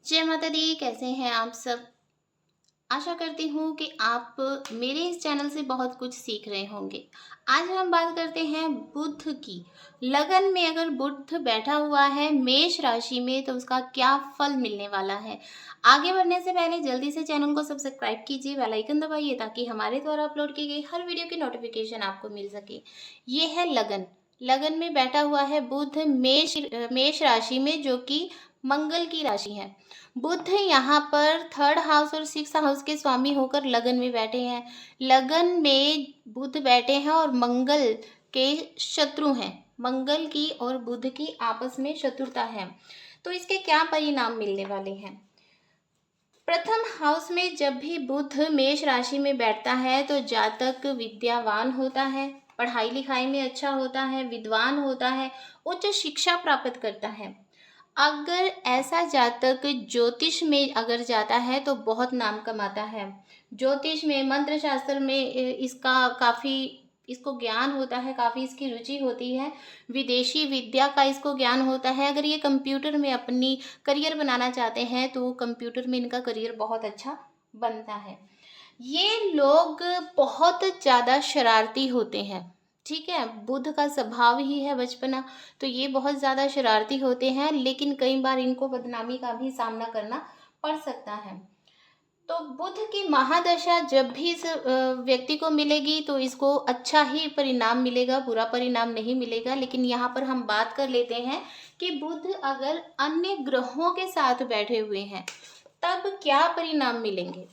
जय माता दी। कैसे हैं आप सब? आशा करती हूँ कि आप मेरे इस चैनल से बहुत कुछ सीख रहे होंगे। आज हम बात करते हैं बुध की। लगन में अगर बुध बैठा हुआ है मेष राशि में तो उसका क्या फल मिलने वाला है। आगे बढ़ने से पहले जल्दी से चैनल को सब्सक्राइब कीजिए, बेल आइकन दबाइए ताकि हमारे द्वारा अपलोड की गई हर वीडियो की नोटिफिकेशन आपको मिल सके। ये है लगन। लगन में बैठा हुआ है बुध मेष राशि में, जो कि मंगल की राशि है। बुध यहाँ पर थर्ड हाउस और सिक्स हाउस के स्वामी होकर लगन में बैठे हैं। लगन में बुध बैठे हैं और मंगल के शत्रु हैं। मंगल की और बुध की आपस में शत्रुता है। तो इसके क्या परिणाम मिलने वाले हैं? प्रथम हाउस में जब भी बुध मेष राशि में बैठता है तो जातक विद्यावान होता है, पढ़ाई लिखाई में अच्छा होता है, विद्वान होता है, उच्च शिक्षा प्राप्त करता है। अगर ऐसा जातक ज्योतिष में अगर जाता है तो बहुत नाम कमाता है। ज्योतिष में, मंत्र शास्त्र में इसका काफ़ी इसको ज्ञान होता है, काफ़ी इसकी रुचि होती है। विदेशी विद्या का इसको ज्ञान होता है। अगर ये कंप्यूटर में अपनी करियर बनाना चाहते हैं तो कंप्यूटर में इनका करियर बहुत अच्छा बनता है। ये लोग बहुत ज़्यादा शरारती होते हैं। ठीक है, बुध का स्वभाव ही है बचपना, तो ये बहुत ज़्यादा शरारती होते हैं, लेकिन कई बार इनको बदनामी का भी सामना करना पड़ सकता है। तो बुध की महादशा जब भी इस व्यक्ति को मिलेगी तो इसको अच्छा ही परिणाम मिलेगा, बुरा परिणाम नहीं मिलेगा। लेकिन यहाँ पर हम बात कर लेते हैं कि बुध अगर अन्य ग्रहों के साथ बैठे हुए हैं तब क्या परिणाम मिलेंगे।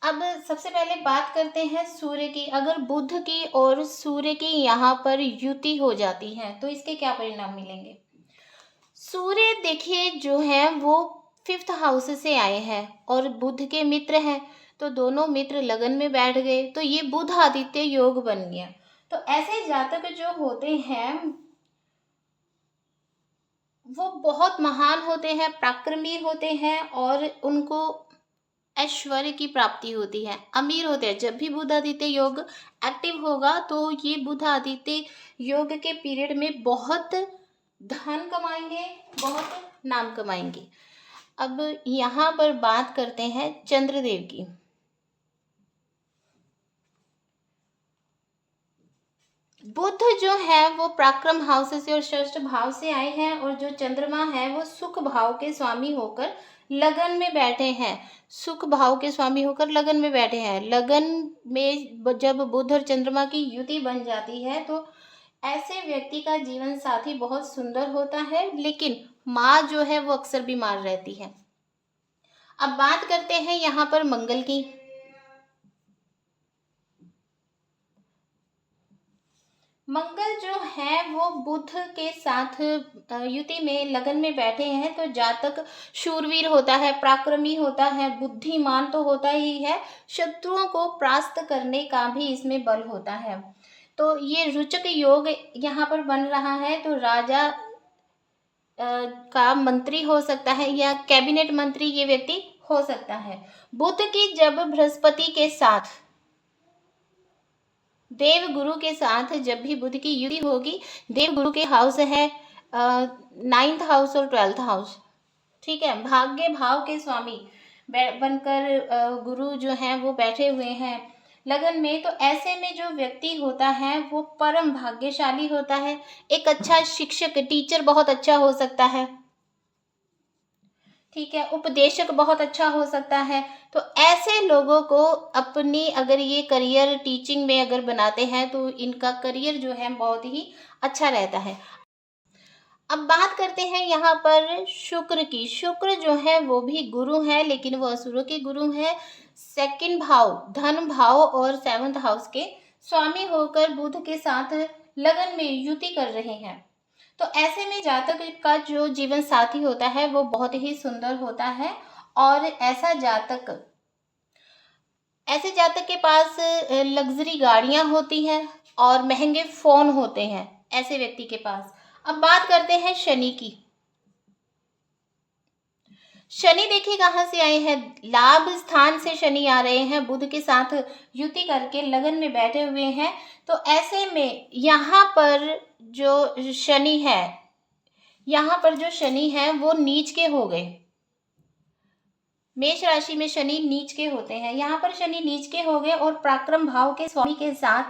अब सबसे पहले बात करते हैं सूर्य की। अगर बुध की और सूर्य की यहाँ पर युति हो जाती है तो इसके क्या परिणाम मिलेंगे। सूर्य देखिए जो है वो फिफ्थ हाउस से आए हैं और बुध के मित्र हैं, तो दोनों मित्र लगन में बैठ गए तो ये बुध आदित्य योग बन गया। तो ऐसे जातक जो होते हैं वो बहुत महान होते हैं, पराक्रमी होते हैं और उनको ऐश्वर्य की प्राप्ति होती है, अमीर होते हैं। जब भी बुध आदित्य योग एक्टिव होगा तो ये बुध आदित्य योग के पीरियड में बहुत धन कमाएंगे, बहुत नाम कमाएंगे। अब यहाँ पर बात करते हैं चंद्रदेव की। बुध जो है वो पराक्रम हाउस से और षष्ठ भाव से आए हैं और जो चंद्रमा है वो सुख भाव के स्वामी होकर लगन में बैठे हैं। सुख भाव के स्वामी होकर लगन में बैठे हैं। लगन में जब बुध और चंद्रमा की युति बन जाती है तो ऐसे व्यक्ति का जीवन साथी बहुत सुंदर होता है, लेकिन माँ जो है वो अक्सर बीमार रहती है। अब बात करते हैं यहाँ पर मंगल की। मंगल जो है वो बुध के साथ युति में लगन में बैठे हैं तो जातक शूरवीर होता है, पराक्रमी होता है, बुद्धिमान तो होता ही है, शत्रुओं को परास्त करने का भी इसमें बल होता है। तो ये रुचक योग यहाँ पर बन रहा है। तो राजा का मंत्री हो सकता है या कैबिनेट मंत्री ये व्यक्ति हो सकता है। बुध की जब बृहस्पति के साथ, देव गुरु के साथ जब भी बुध की युति होगी, देव गुरु के हाउस है नाइन्थ हाउस और ट्वेल्थ हाउस, ठीक है, भाग्य भाव के स्वामी बनकर गुरु जो हैं वो बैठे हुए हैं लगन में। तो ऐसे में जो व्यक्ति होता है वो परम भाग्यशाली होता है। एक अच्छा शिक्षक, टीचर बहुत अच्छा हो सकता है, ठीक है, उपदेशक बहुत अच्छा हो सकता है। तो ऐसे लोगों को अपनी अगर ये करियर टीचिंग में अगर बनाते हैं तो इनका करियर जो है बहुत ही अच्छा रहता है। अब बात करते हैं यहाँ पर शुक्र की। शुक्र जो है वो भी गुरु है, लेकिन वो असुरों के गुरु है। सेकंड भाव, धन भाव और सेवंथ हाउस के स्वामी होकर बुध के साथ लगन में युति कर रहे हैं। तो ऐसे में जातक का जो जीवन साथी होता है वो बहुत ही सुंदर होता है और ऐसे जातक के पास लग्जरी गाड़ियां होती हैं और महंगे फोन होते हैं ऐसे व्यक्ति के पास। अब बात करते हैं शनि की। शनि देखिए कहाँ से आए हैं, लाभ स्थान से शनि आ रहे हैं, बुध के साथ युति करके लगन में बैठे हुए हैं। तो ऐसे में यहाँ पर जो शनि है वो नीच के हो गए। मेष राशि में शनि नीच के होते हैं। यहाँ पर शनि नीच के हो गए और पराक्रम भाव के स्वामी के साथ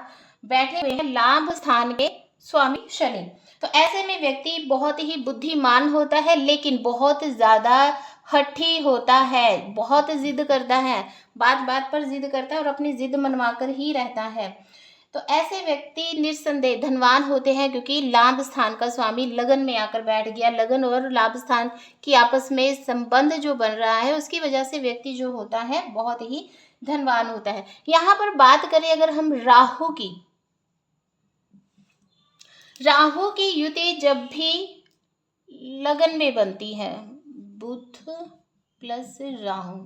बैठे हुए हैं, लाभ स्थान के स्वामी शनि। तो ऐसे में व्यक्ति बहुत ही बुद्धिमान होता है, लेकिन बहुत ज्यादा हठी होता है, बहुत जिद करता है, बात बात पर जिद करता है और अपनी जिद मनवाकर ही रहता है। तो ऐसे व्यक्ति निस्संदेह धनवान होते हैं, क्योंकि लाभ स्थान का स्वामी लगन में आकर बैठ गया। लगन और लाभ स्थान की आपस में संबंध जो बन रहा है, उसकी वजह से व्यक्ति जो होता है बहुत ही धनवान होता है। यहाँ पर बात करें अगर हम राहु की युति जब भी लगन में बनती है, बुध प्लस राहु,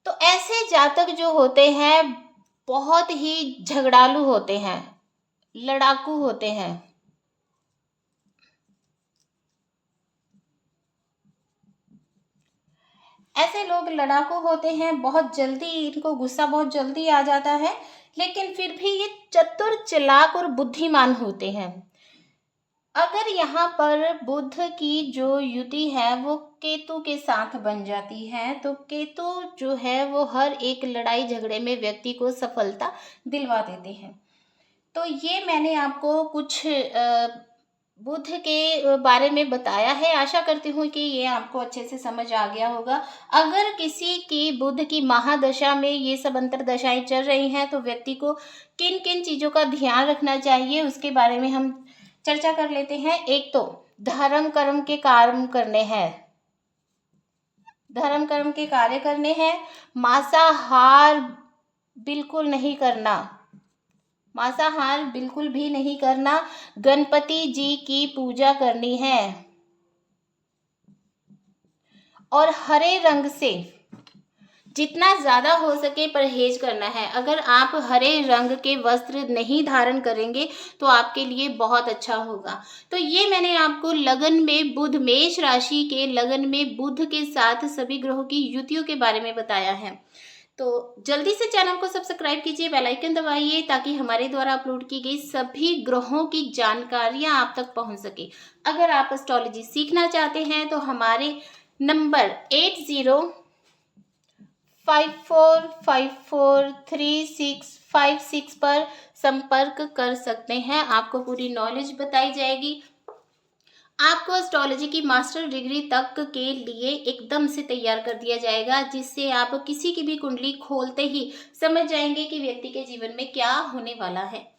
तो ऐसे जातक जो होते हैं बहुत ही झगड़ालू होते हैं, लड़ाकू होते हैं। ऐसे लोग लड़ाकू होते हैं, बहुत जल्दी इनको गुस्सा बहुत जल्दी आ जाता है, लेकिन फिर भी ये चतुर चालाक और बुद्धिमान होते हैं। अगर यहाँ पर बुध की जो युति है वो केतु के साथ बन जाती है, तो केतु जो है वो हर एक लड़ाई झगड़े में व्यक्ति को सफलता दिलवा देते हैं। तो ये मैंने आपको कुछ बुध के बारे में बताया है। आशा करती हूँ कि ये आपको अच्छे से समझ आ गया होगा। अगर किसी की बुध की महादशा में ये सब अंतरदशाएं चल रही हैं, तो व्यक्ति को किन किन चीज़ों का ध्यान रखना चाहिए उसके बारे में हम चर्चा कर लेते हैं। एक तो धर्म कर्म के कार्य करने हैं, धर्म कर्म के कार्य करने हैं। मांसाहार बिल्कुल नहीं करना, मांसाहार बिल्कुल भी नहीं करना। गणपति जी की पूजा करनी है और हरे रंग से जितना ज़्यादा हो सके परहेज करना है। अगर आप हरे रंग के वस्त्र नहीं धारण करेंगे तो आपके लिए बहुत अच्छा होगा। तो ये मैंने आपको लगन में बुध, मेष राशि के लगन में बुध के साथ सभी ग्रहों की युतियों के बारे में बताया है। तो जल्दी से चैनल को सब्सक्राइब कीजिए, बेल आइकन दबाइए, ताकि हमारे द्वारा अपलोड की गई सभी ग्रहों की जानकारियां आप तक पहुंच सके। अगर आप एस्ट्रोलॉजी सीखना चाहते हैं तो हमारे नंबर 8054543656 पर संपर्क कर सकते हैं। आपको पूरी नॉलेज बताई जाएगी। आपको एस्ट्रोलॉजी की मास्टर डिग्री तक के लिए एकदम से तैयार कर दिया जाएगा, जिससे आप किसी की भी कुंडली खोलते ही समझ जाएंगे कि व्यक्ति के जीवन में क्या होने वाला है।